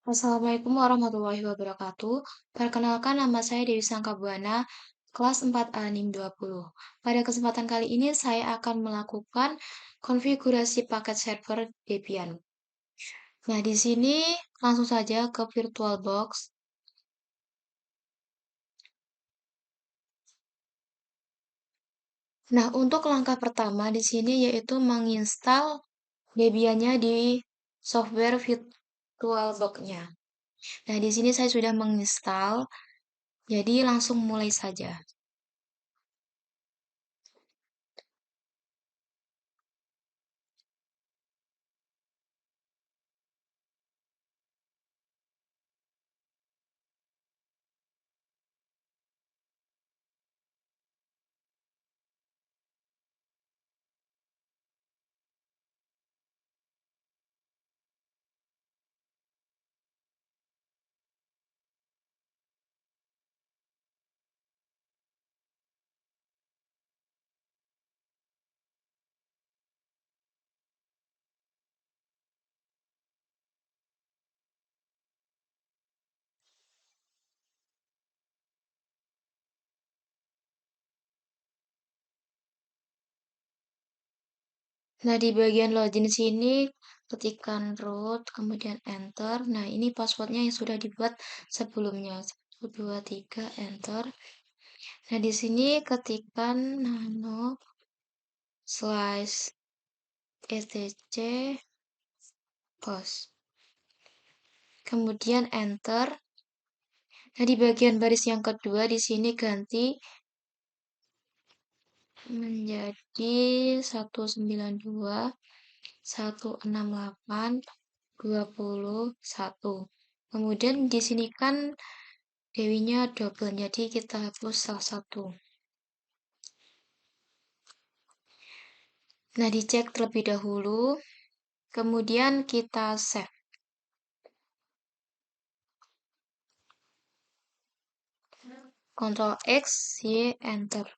Assalamualaikum warahmatullahi wabarakatuh. Perkenalkan nama saya Dewi Sangkabuana, kelas 4A NIM 20. Pada kesempatan kali ini saya akan melakukan konfigurasi paket server Debian. Nah, di sini langsung saja ke VirtualBox. Nah, untuk langkah pertama di sini yaitu menginstal Debian-nya di software VirtualBox-nya. Nah, di sini saya sudah menginstal, jadi langsung mulai saja. Nah, di bagian login sini ketikkan root, kemudian enter. Nah, ini passwordnya yang sudah dibuat sebelumnya. 1, 2, 3, enter. Nah, di sini ketikkan nano slash etc post. Kemudian enter. Nah, di bagian baris yang kedua di sini ganti menjadi 192 168 21. Kemudian di sini kan Dewinya double, jadi kita hapus salah satu. Nah, dicek terlebih dahulu, kemudian kita save. Ctrl X, Y, Enter.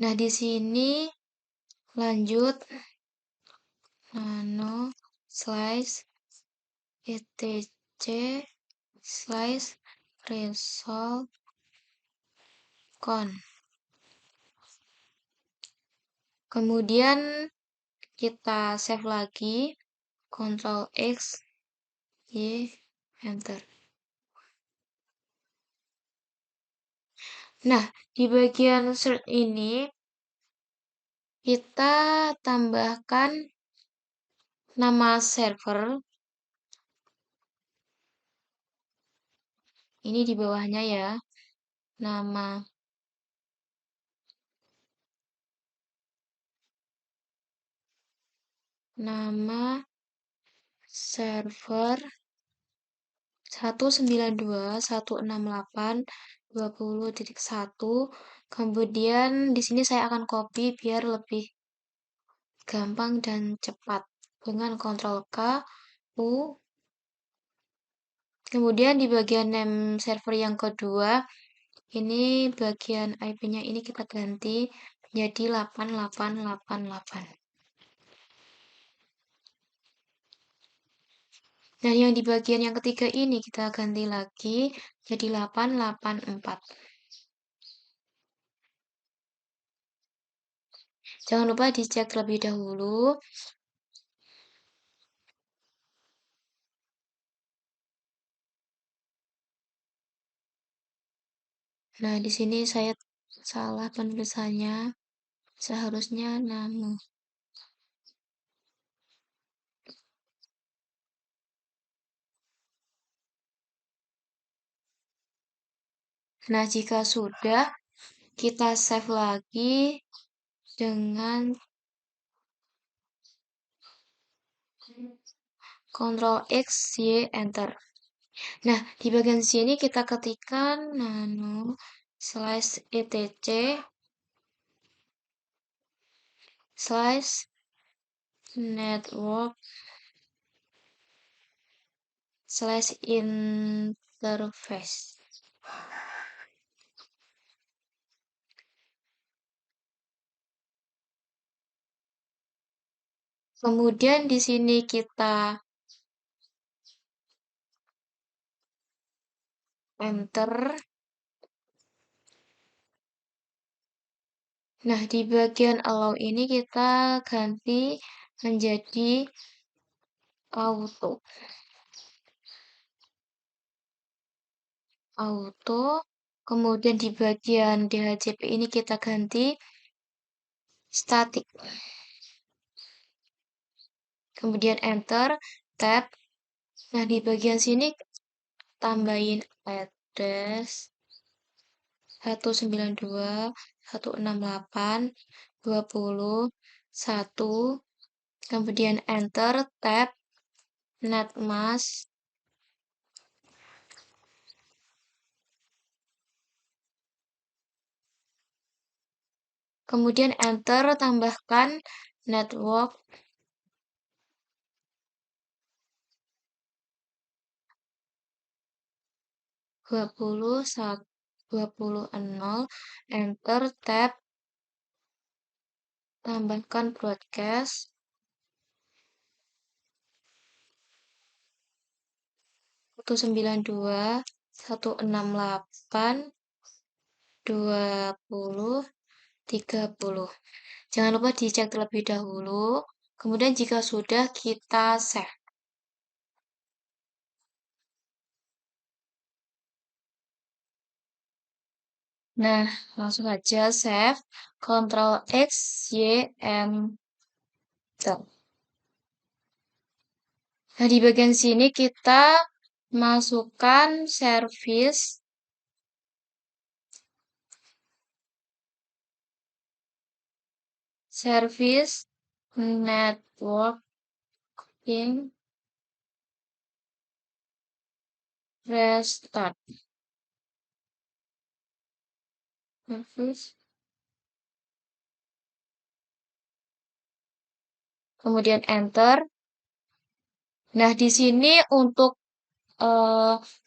Nah, di sini lanjut nano slash etc slash result con. Kemudian kita save lagi, Ctrl X, Y, Enter. Nah, di bagian search ini kita tambahkan nama server. Ini di bawahnya ya. Nama server 192.168.20.1. Kemudian di sini saya akan copy biar lebih gampang dan cepat dengan Ctrl K, U. Kemudian di bagian name server yang kedua, ini bagian IP-nya ini kita ganti menjadi 8888. Dan yang di bagian yang ketiga ini kita ganti lagi jadi 884. Jangan lupa dicek terlebih dahulu. Nah, di sini saya salah penulisannya. Seharusnya nano. Nah, jika sudah, kita save lagi dengan Ctrl X, Y, Enter. Nah, di bagian sini kita ketikkan nano slash etc slash network slash interface. Kemudian di sini kita enter. Nah, di bagian allow ini kita ganti menjadi auto. Auto. Kemudian di bagian DHCP ini kita ganti static. Kemudian enter, tab. Nah, di bagian sini tambahin address 192.168.20.1, kemudian enter, tab, netmask, kemudian enter, tambahkan network 20.0, enter, tab, tambahkan broadcast 192.168.20.30. Jangan lupa dicek terlebih dahulu. Kemudian jika sudah, kita save. Nah, langsung aja save. Ctrl X, Y, Enter. Nah, di bagian sini kita masukkan service networking restart. Service. Kemudian enter. Nah, di sini untuk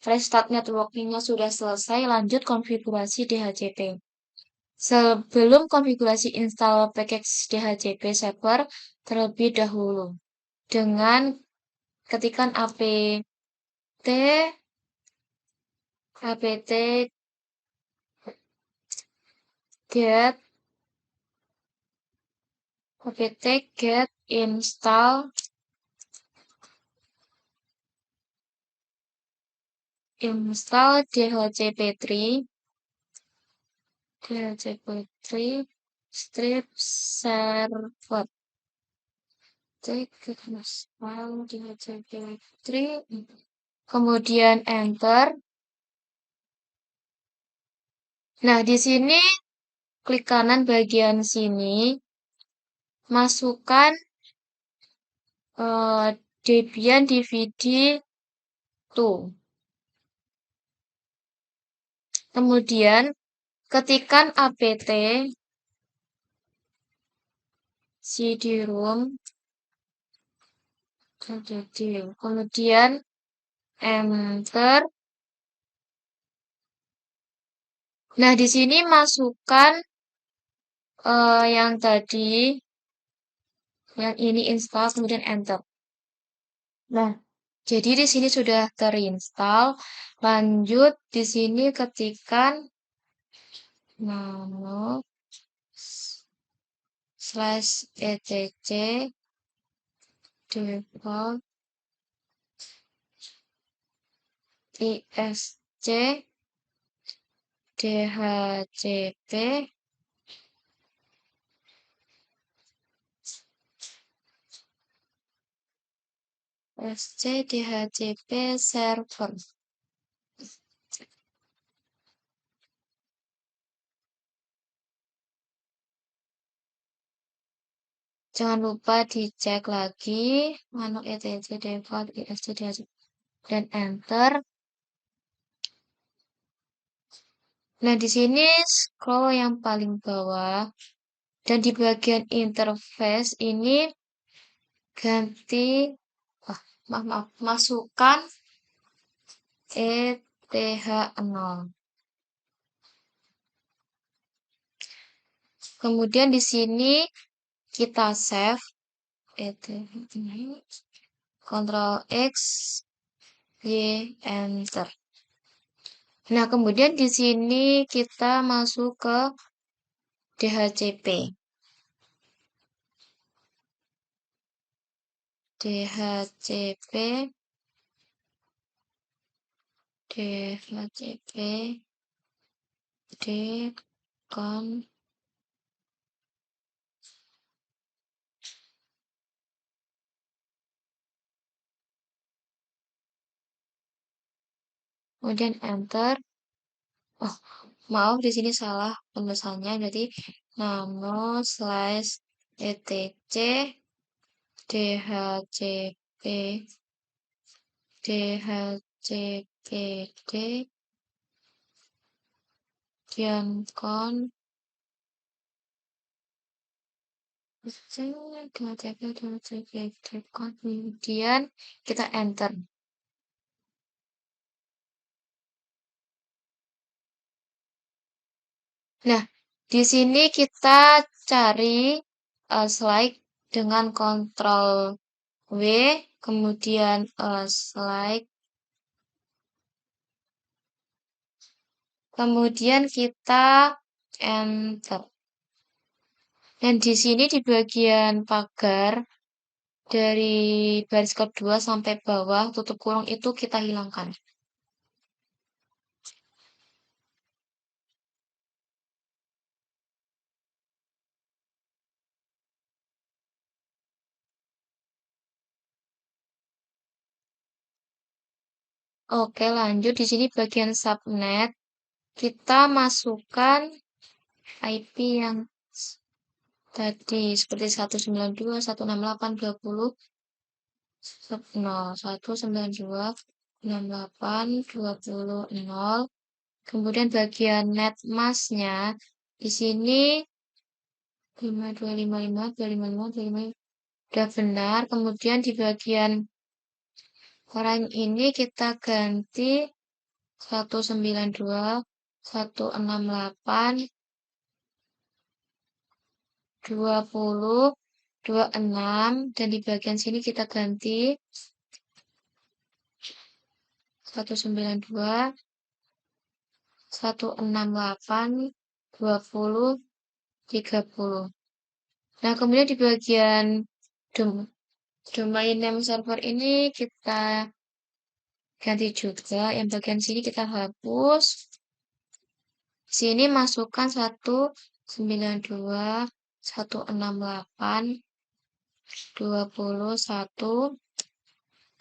restart networking-nya sudah selesai, lanjut konfigurasi DHCP. Sebelum konfigurasi install package DHCP server terlebih dahulu dengan ketikan apt get install dhcp3 strip server. dhcp3, kemudian enter. Nah, di sini klik kanan bagian sini, masukkan Debian DVD 2. Kemudian ketikkan apt cd-rom, kemudian enter. Nah, di sini masukkan yang tadi, yang ini install, kemudian enter. Nah, jadi di sini sudah terinstall. Lanjut di sini ketikkan nano /etc default isc dhcp dhcp server. Jangan lupa dicek lagi nano etc default isc dhcp dan enter. Nah, di sini scroll yang paling bawah dan di bagian interface ini ganti maaf, masukkan ETH0. Kemudian di sini kita save ETH0, Ctrl X, Y, Enter. Nah, kemudian di sini kita masuk ke DHCP. DHCP, DHCP, D, kon, kemudian enter. Oh, maaf di sini salah penulisannya. Jadi nano slash etc dhcp dhcpd diankon kemudian kita enter. Nah, di sini kita cari slide dengan kontrol W, kemudian slide, kemudian kita enter. Dan di sini di bagian pagar dari baris kedua sampai bawah tutup kurung itu kita hilangkan. Oke, lanjut di sini bagian subnet kita masukkan IP yang tadi seperti 192.168.20.0 Kemudian bagian net masknya di sini 5255 udah benar. Kemudian di bagian orang ini kita ganti 192.168.20.26 dan di bagian sini kita ganti 192.168.20.30. Nah, kemudian di bagian domain name server ini kita ganti juga. Yang bagian sini kita hapus. Sini masukkan 192.168.21,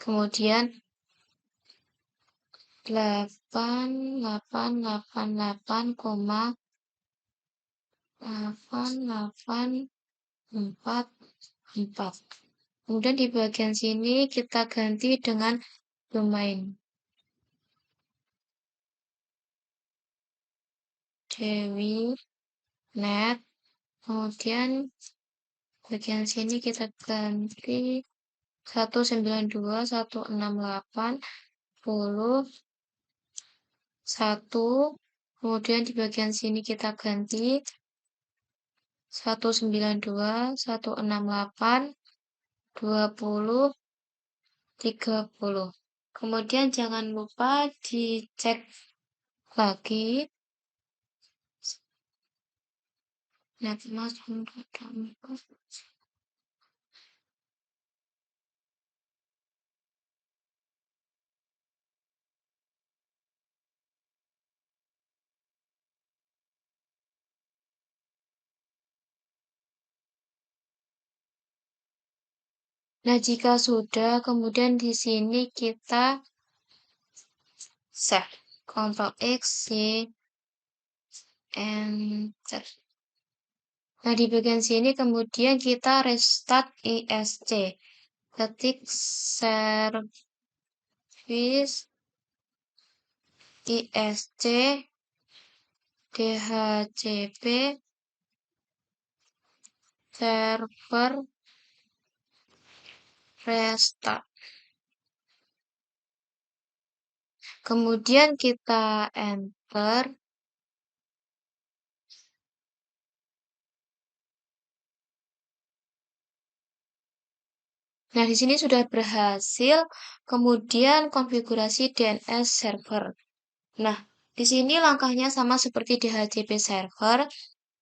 kemudian 8888,8844. Kemudian di bagian sini kita ganti dengan domain. Dewi net. Kemudian bagian sini kita ganti 192.168.10.1. Kemudian di bagian sini kita ganti 192.168.20.30. Kemudian jangan lupa dicek lagi netmas. Nah, jika sudah, kemudian di sini kita save. Ctrl X, Y, Enter. Nah, di bagian sini kemudian kita restart ISC. Ketik service ISC DHCP server restart. Kemudian kita enter. Nah, di sini sudah berhasil. Kemudian konfigurasi DNS server. Nah, Di sini langkahnya sama seperti di HTTP server.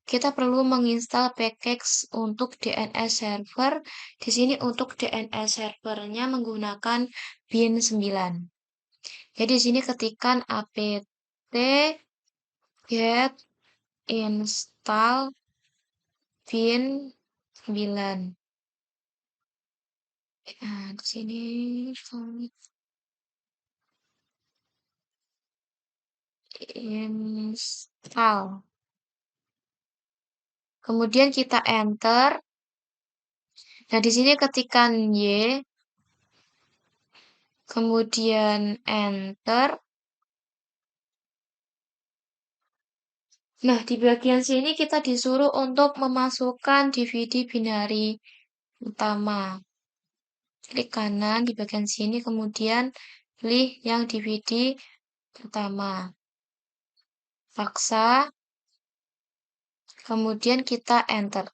Kita perlu menginstal package untuk DNS server. Di sini untuk DNS servernya menggunakan bin 9. Jadi di sini ketikkan apt get install bin 9. Nah, di sini install. Kemudian kita enter. Nah, di sini ketikkan Y, kemudian enter. Nah, di bagian sini kita disuruh untuk memasukkan DVD binary utama. Klik kanan di bagian sini, kemudian pilih yang DVD utama. Paksa, kemudian kita enter.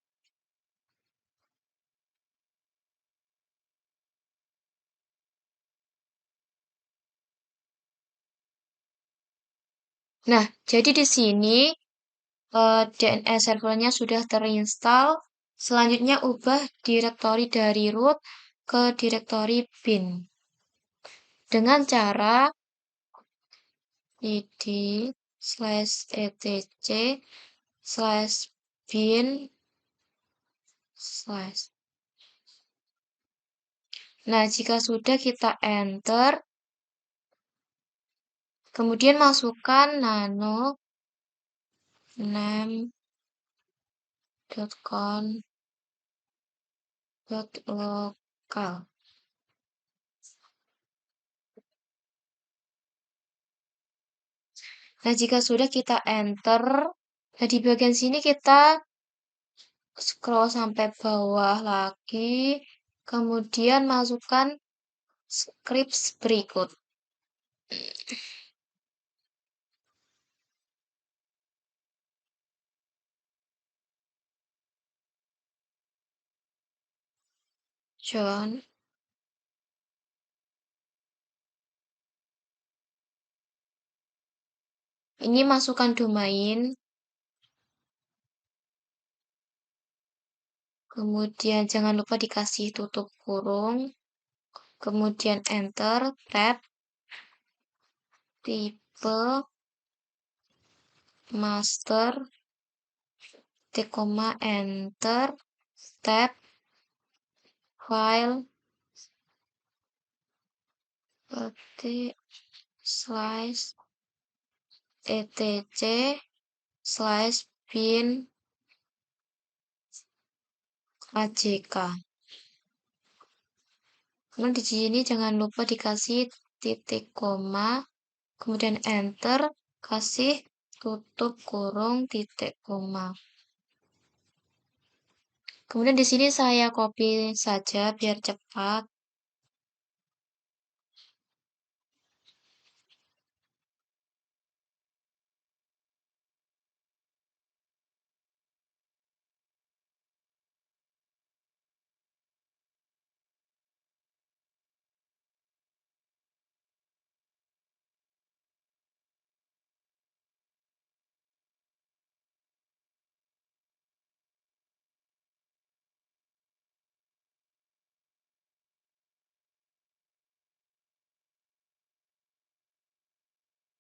Nah, jadi di sini DNS servernya sudah terinstall. Selanjutnya ubah direktori dari root ke direktori bin. Dengan cara id /etc/bin/. Nah, jika sudah kita enter, kemudian masukkan nano name.conf.local. Nah, jika sudah kita enter, nah di bagian sini kita scroll sampai bawah lagi, kemudian masukkan script berikut. John. Ini masukkan domain. Kemudian jangan lupa dikasih tutup kurung. Kemudian enter, tab, tipe, master, titik koma, enter, tab, file, ketik, slash, etc, slash, bin, ajk. Kemudian di sini jangan lupa dikasih titik koma, kemudian enter, kasih tutup kurung titik koma. Kemudian di sini saya copy saja biar cepat.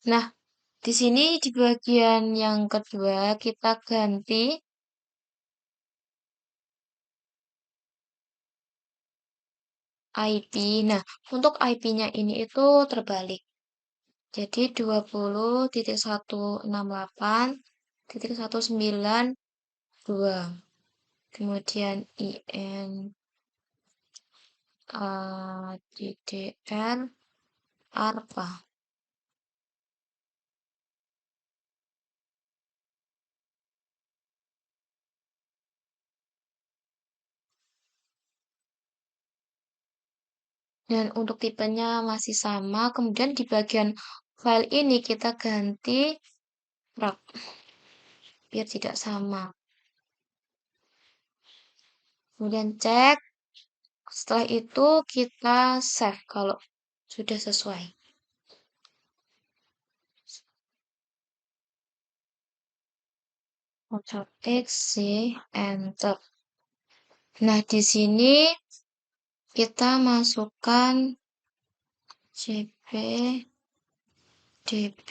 Nah, di sini di bagian yang kedua kita ganti IP. Nah, untuk IP-nya ini itu terbalik. Jadi 20.168.192. Kemudian IN DDR ARPA. Dan untuk tipenya masih sama. Kemudian di bagian file ini kita ganti rak biar tidak sama. Kemudian cek. Setelah itu kita save kalau sudah sesuai. Ctrl X, Y, Enter. Nah, di sini kita masukkan CP, DB,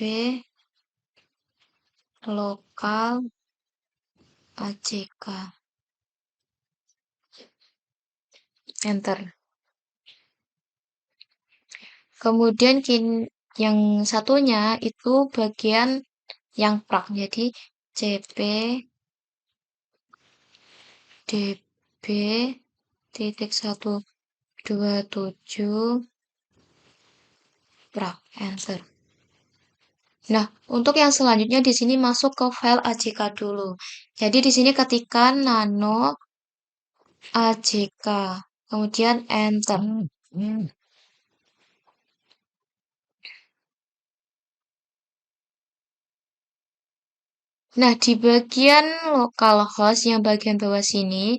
lokal, AJK. Enter. Kemudian yang satunya itu bagian yang prak. Jadi CP, DB, titik 127, prak. Enter. Nah, untuk yang selanjutnya di sini masuk ke file AJK dulu. Jadi di sini ketikkan nano AJK, kemudian enter. Nah, di bagian localhost yang bagian bawah sini,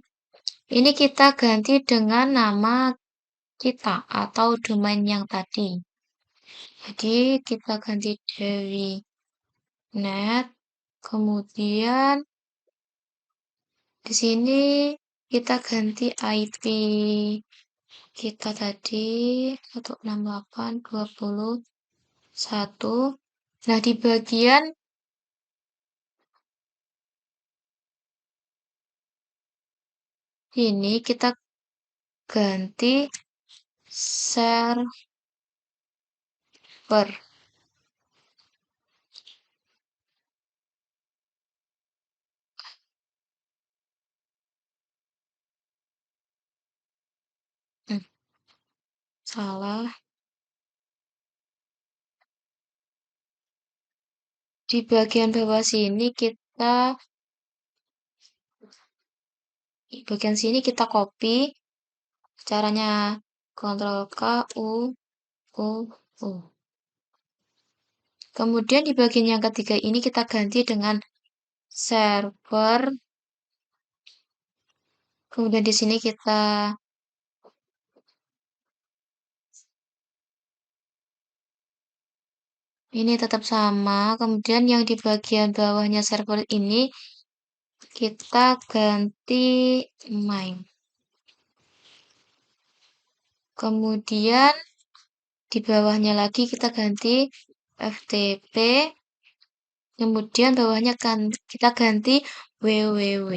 ini kita ganti dengan nama kita atau domain yang tadi. Jadi kita ganti Dewi Net, kemudian di sini kita ganti IP kita tadi 168.20.1. Nah, di bagian ini kita ganti server. Salah. Di bagian bawah sini bagian sini kita copy. Caranya Ctrl K, U, U, U. Kemudian di bagian yang ketiga ini kita ganti dengan server. Kemudian di sini kita ini tetap sama. Kemudian yang di bagian bawahnya server ini kita ganti main. Kemudian di bawahnya lagi kita ganti FTP. Kemudian bawahnya kan kita ganti www.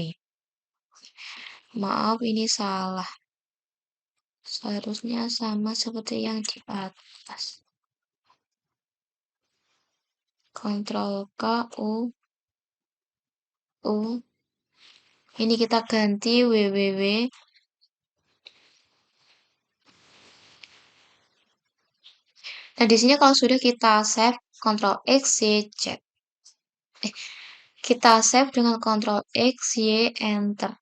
Maaf, ini salah. Seharusnya sama seperti yang di atas. Ctrl K, U, U. Ini kita ganti www. Nah, di sini kalau sudah kita save, Ctrl X, Y, Z. Kita save dengan Ctrl X, Y, Enter.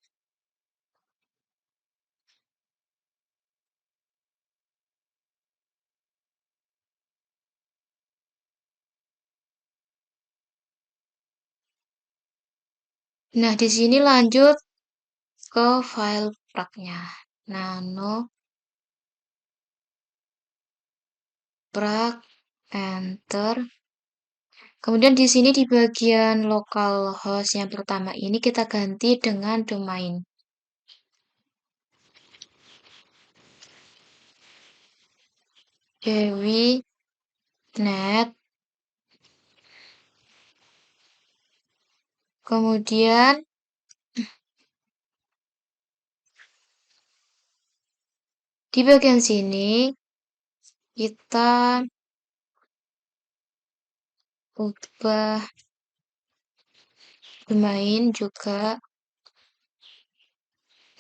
Nah, di sini lanjut ke file praknya. Nano prak, Enter. Kemudian di sini di bagian localhost yang pertama ini kita ganti dengan domain. Dewi Net. Kemudian di bagian sini kita ubah domain juga.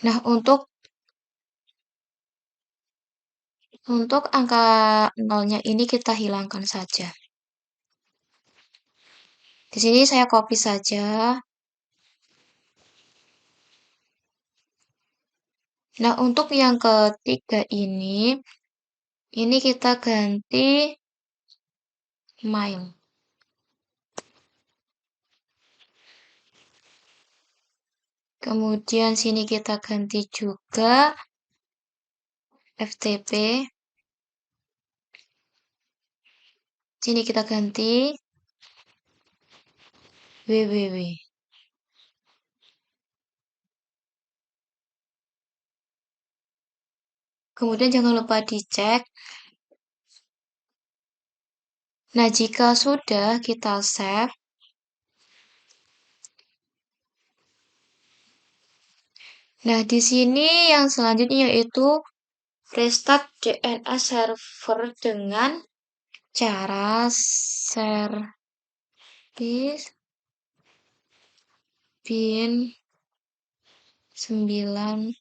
Nah, untuk angka nolnya ini kita hilangkan saja. Di sini saya copy saja. Nah, untuk yang ketiga ini kita ganti mail. Kemudian sini kita ganti juga FTP. Sini kita ganti www. Kemudian jangan lupa dicek. Nah, jika sudah kita save, nah di sini yang selanjutnya yaitu restart DNS server dengan cara service bin 9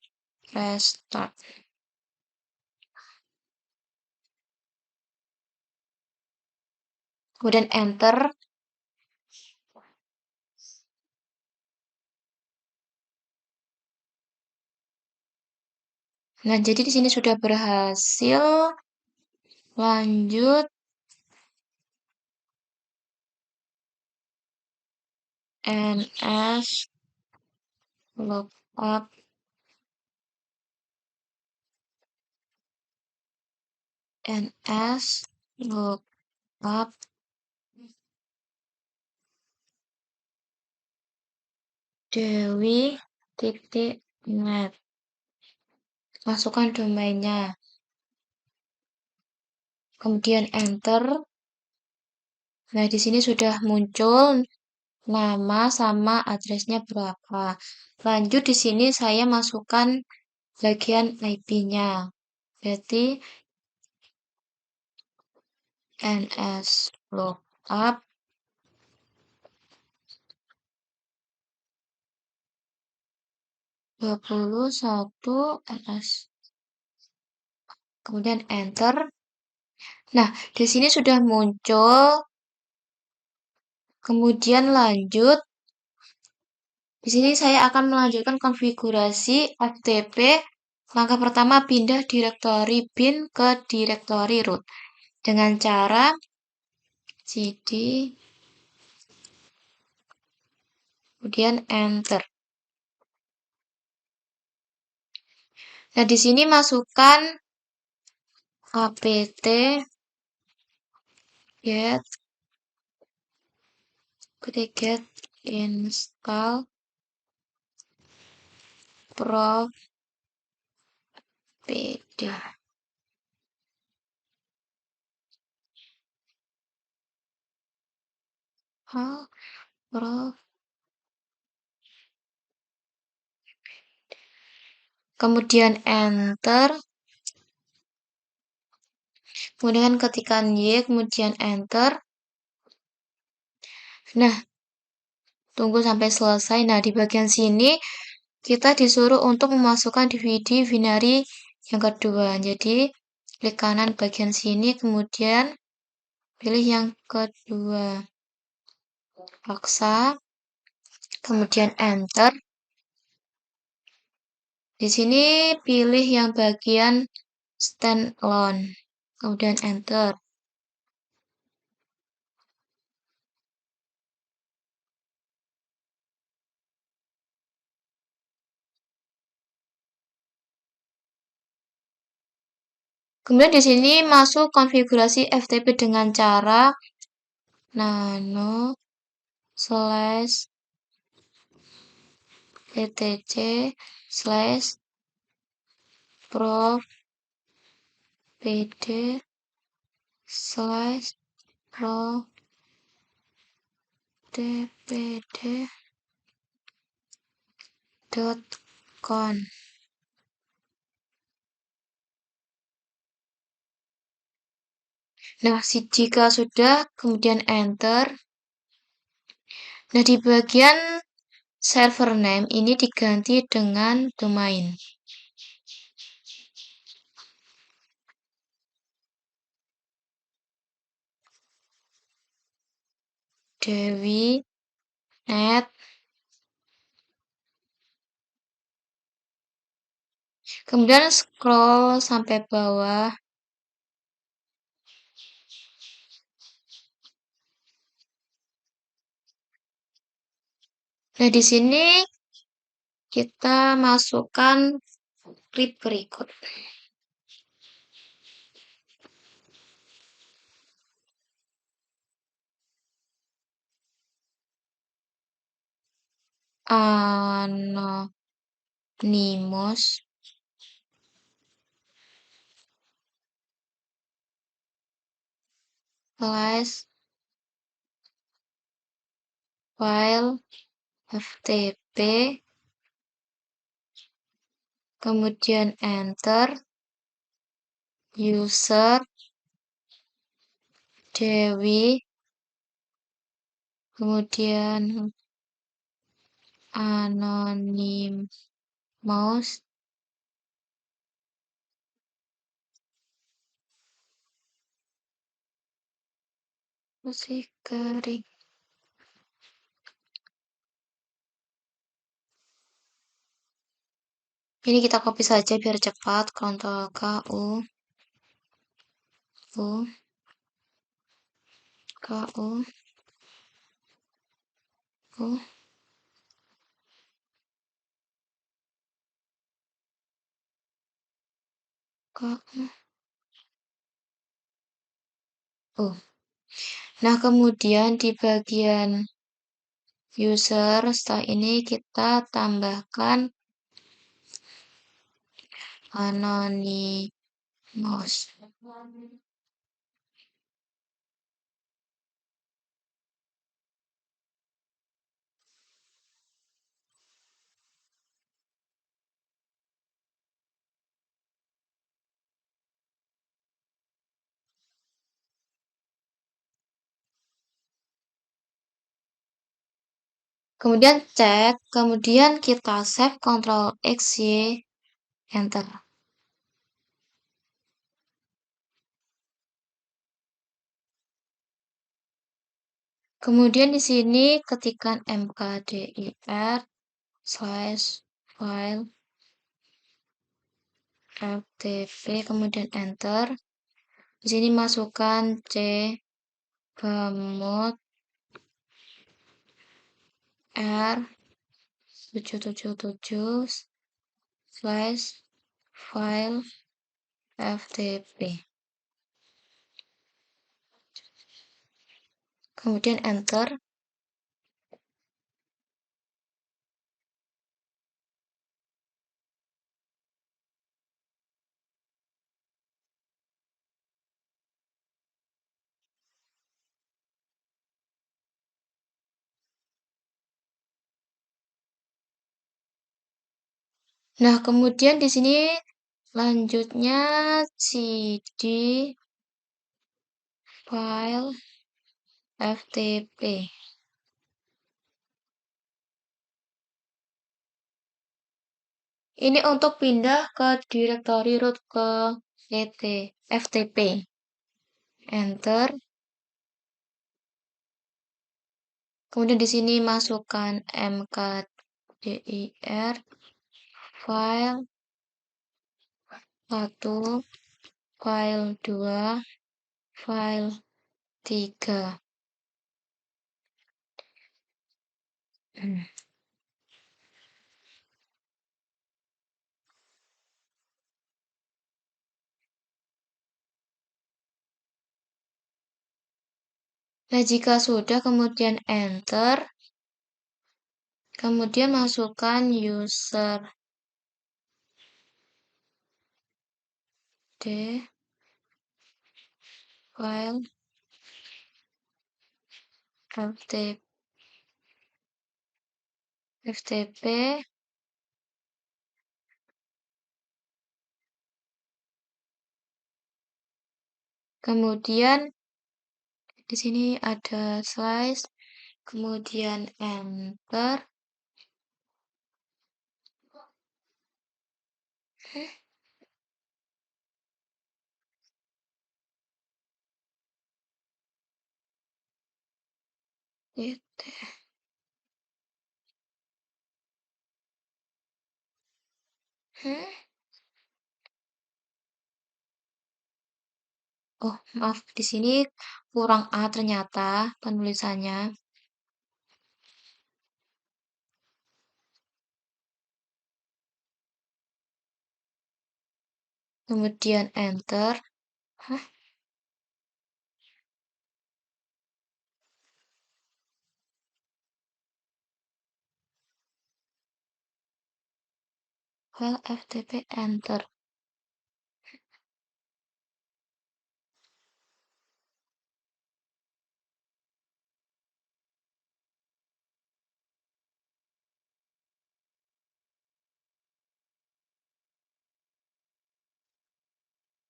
restart. Kemudian enter. Nah, jadi di sini sudah berhasil. Lanjut ns lookup ns lookup dewi.net. Masukkan domainnya. Kemudian enter. Nah, di sini sudah muncul nama sama addressnya berapa. Lanjut di sini saya masukkan bagian IP-nya. Berarti ns lookup 21 ns. Kemudian enter. Nah, di sini sudah muncul. Kemudian lanjut. Di sini saya akan melanjutkan konfigurasi FTP. Langkah pertama, pindah direktori bin ke direktori root. Dengan cara cd, kemudian enter. Nah, di sini masukkan apt get install pd. Kemudian enter. Kemudian ketikkan Y, kemudian enter. Nah, tunggu sampai selesai. Nah, di bagian sini kita disuruh untuk memasukkan DVD binary yang kedua. Jadi, klik kanan bagian sini, kemudian pilih yang kedua. Paksa, kemudian enter. Di sini pilih yang bagian standalone, kemudian enter. Kemudian di sini masuk konfigurasi FTP dengan cara nano slash etc slash prof pd slash pro dpd.con. Nah, jika sudah, kemudian enter. Nah, di bagian server name ini diganti dengan domain. Dewi.net. Kemudian scroll sampai bawah. Nah, di sini kita masukkan klip berikut. Anonymous slash file ftp, kemudian enter, user Dewi, kemudian anonymous, musik garing. Ini kita copy saja biar cepat. Ctrl K, U, U, K, U, U, K, U. Nah, kemudian di bagian user, setelah ini kita tambahkan anonymous. Kemudian cek, kemudian kita save, Ctrl X, Y, Enter. Kemudian di sini ketikkan mkdir slash file ftp, kemudian enter. Di sini masukkan c bamut r 777 slash file ftp. Kemudian enter. Nah, kemudian di sini lanjutnya cd file ftp. Ini untuk pindah ke direktori root ke ftp. Enter. Kemudian di sini masukkan mkdir file 1, file 2, file 3. Nah, jika sudah, kemudian enter. Kemudian masukkan user d file ftp, kemudian di sini ada slice, kemudian enter. Gitu. Oh, maaf, di sini kurang A ternyata penulisannya. Kemudian enter. Hah? File ftp enter.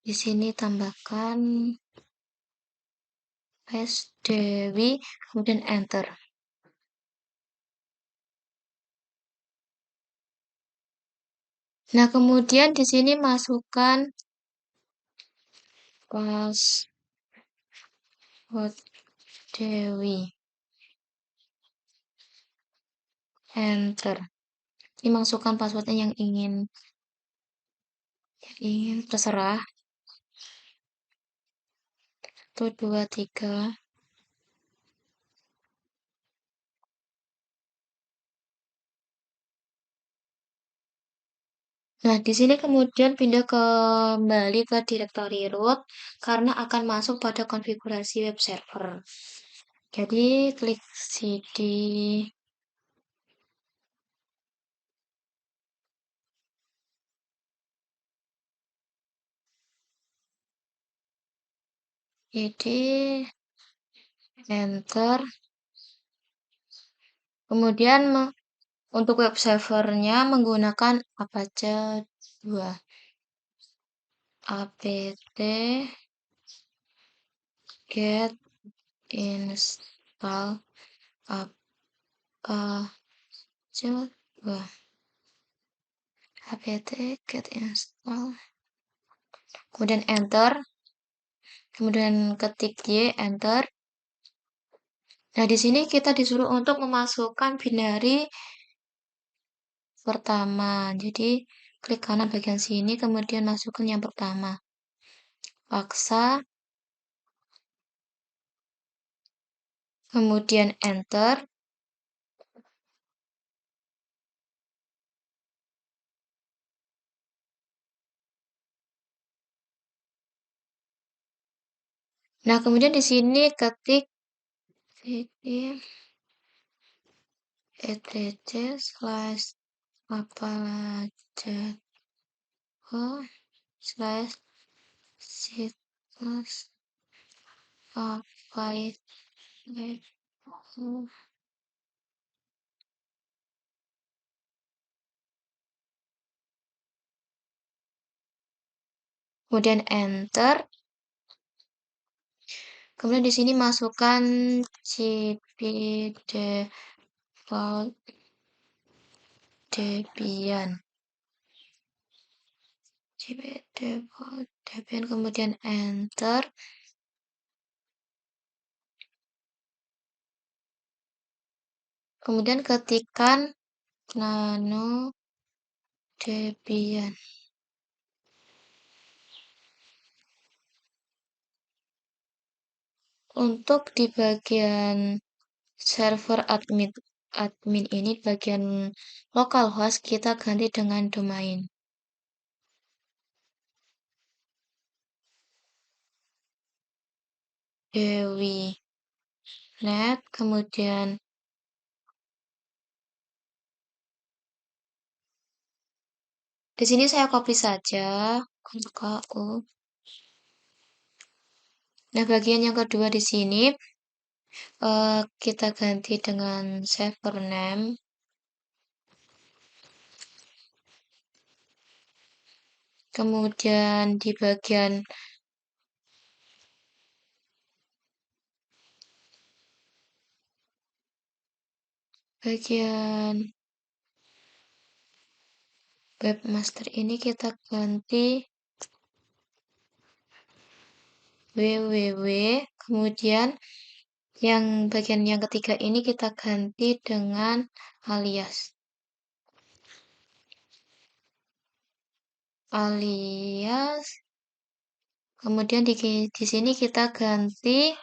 Di sini tambahkan Dewi, kemudian enter. Nah, kemudian di sini masukkan password Dewi, enter. Ini masukkan passwordnya yang ingin terserah. 1, 2, 3. Nah, di sini kemudian pindah kembali ke directory root karena akan masuk pada konfigurasi web server. Jadi klik cd enter. Kemudian untuk web servernya menggunakan Apache 2. apt get install Apache 2. apt get install. Kemudian enter. Kemudian ketik Y, enter. Nah, di sini kita disuruh untuk memasukkan binary pertama. Jadi, klik kanan bagian sini, kemudian masukkan yang pertama. Paksa. Kemudian enter. Nah, kemudian di sini ketik etc/apache/situs kemudian enter. Kemudian di sini masukkan cpdefault Debian. cpdefault Debian, kemudian enter. Kemudian ketikkan nano Debian. Untuk di bagian server admin ini, bagian localhost kita ganti dengan domain. Dewi net, kemudian di sini saya copy saja untuk KU. Nah, bagian yang kedua di sini kita ganti dengan server name. Kemudian di bagian webmaster ini kita ganti www. Kemudian yang bagian yang ketiga ini kita ganti dengan alias. Kemudian di sini kita ganti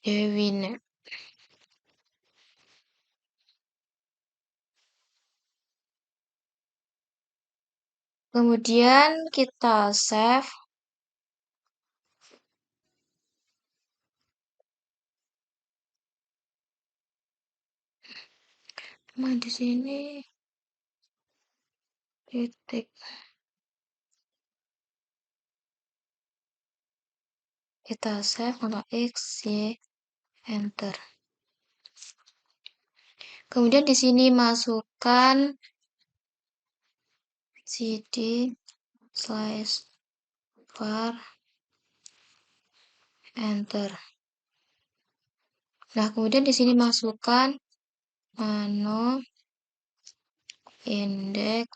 dewinet. Kemudian kita save. Di sini titik. Kita save untuk X, Y, enter. Kemudian di sini masukkan cd slash var enter. Nah, kemudian di sini masukkan nano index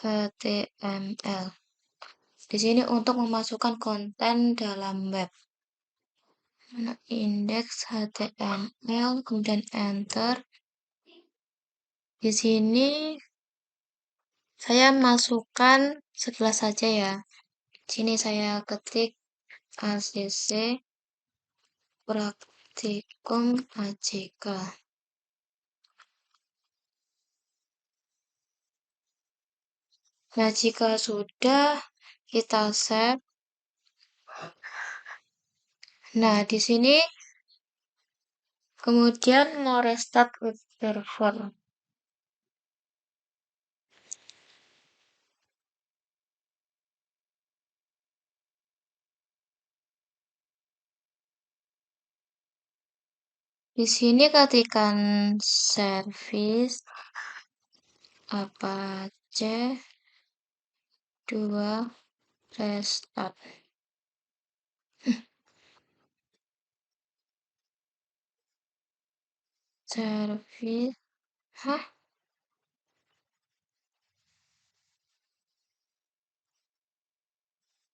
html. Di sini untuk memasukkan konten dalam web. Nano index html, kemudian enter. Di sini saya masukkan sekilas saja ya. Di sini saya ketik ACC praktikum AJK. Nah, jika sudah kita save. Nah, di sini kemudian mau restart web server. Di sini ketikkan service apache 2 restart. Service,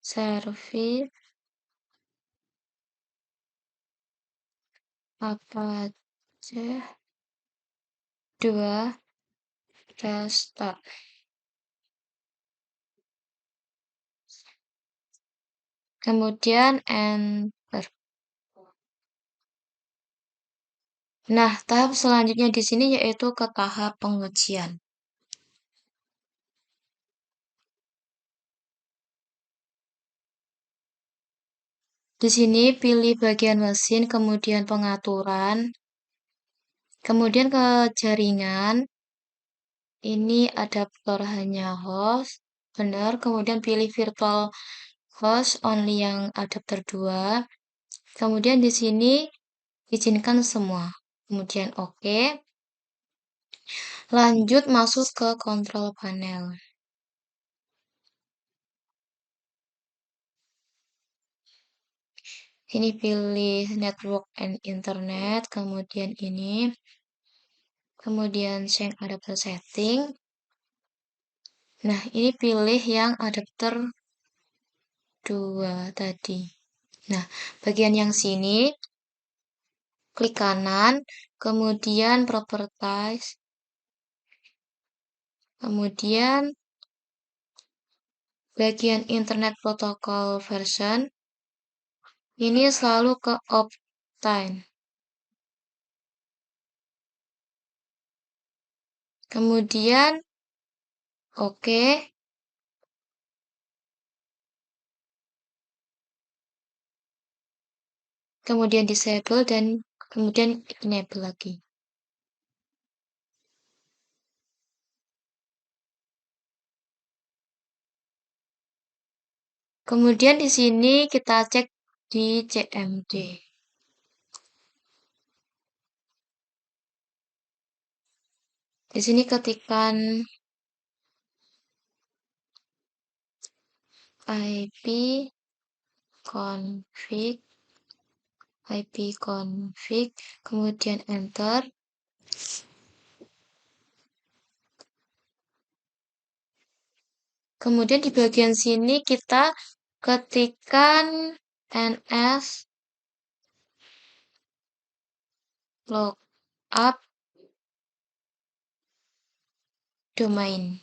service apache 2 restart. Kemudian enter. Nah, tahap selanjutnya di sini yaitu ke tahap pengujian. Di sini pilih bagian mesin, kemudian pengaturan, kemudian ke jaringan. Ini adaptor hanya host, benar. Kemudian pilih virtual host only yang adapter 2. Kemudian di sini izinkan semua. Kemudian oke. Lanjut masuk ke control panel. Ini pilih network and internet, kemudian ini, kemudian change adapter setting. Nah, ini pilih yang adapter 2 tadi. Nah, bagian yang sini, klik kanan, kemudian properties, kemudian bagian internet protocol version, ini selalu ke Optime. Kemudian, oke. Kemudian disable dan kemudian enable lagi. Kemudian di sini kita cek di CMD. Di sini ketikkan ipconfig, kemudian enter. Kemudian di bagian sini kita ketikkan ns lookup domain.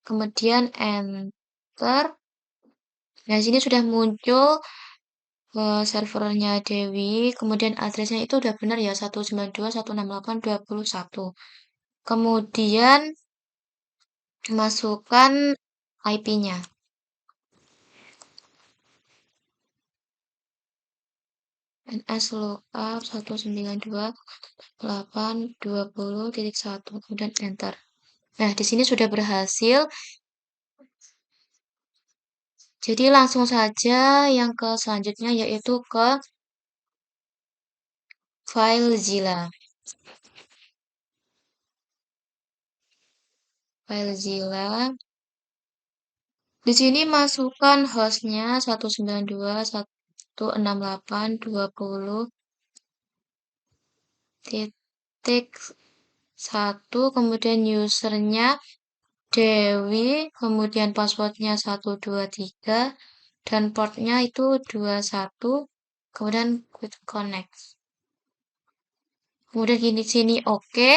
Kemudian enter. Nah, sini sudah muncul servernya Dewi, kemudian addressnya itu udah benar ya, 192.168.21. Kemudian masukkan IP-nya. ns lookup 192.820.1, kemudian enter. Nah, di sini sudah berhasil. Jadi langsung saja yang ke selanjutnya yaitu ke FileZilla. FileZilla. Di sini masukkan hostnya 192.168.20 titik satu, kemudian usernya Dewi, kemudian passwordnya 123, dan portnya itu 21, kemudian quit connect. Kemudian gini sini oke.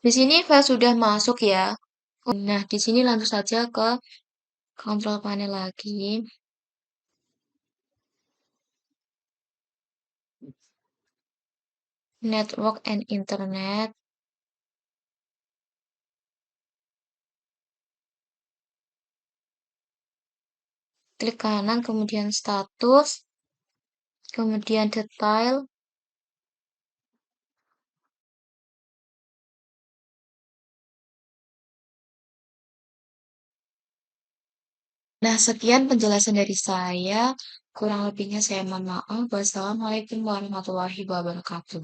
Di sini file sudah masuk ya. Nah, di sini langsung saja ke control panel lagi. Network and Internet. Klik kanan, kemudian status, kemudian detail. Nah, sekian penjelasan dari saya. Kurang lebihnya saya mohon maaf. Wassalamualaikum warahmatullahi wabarakatuh.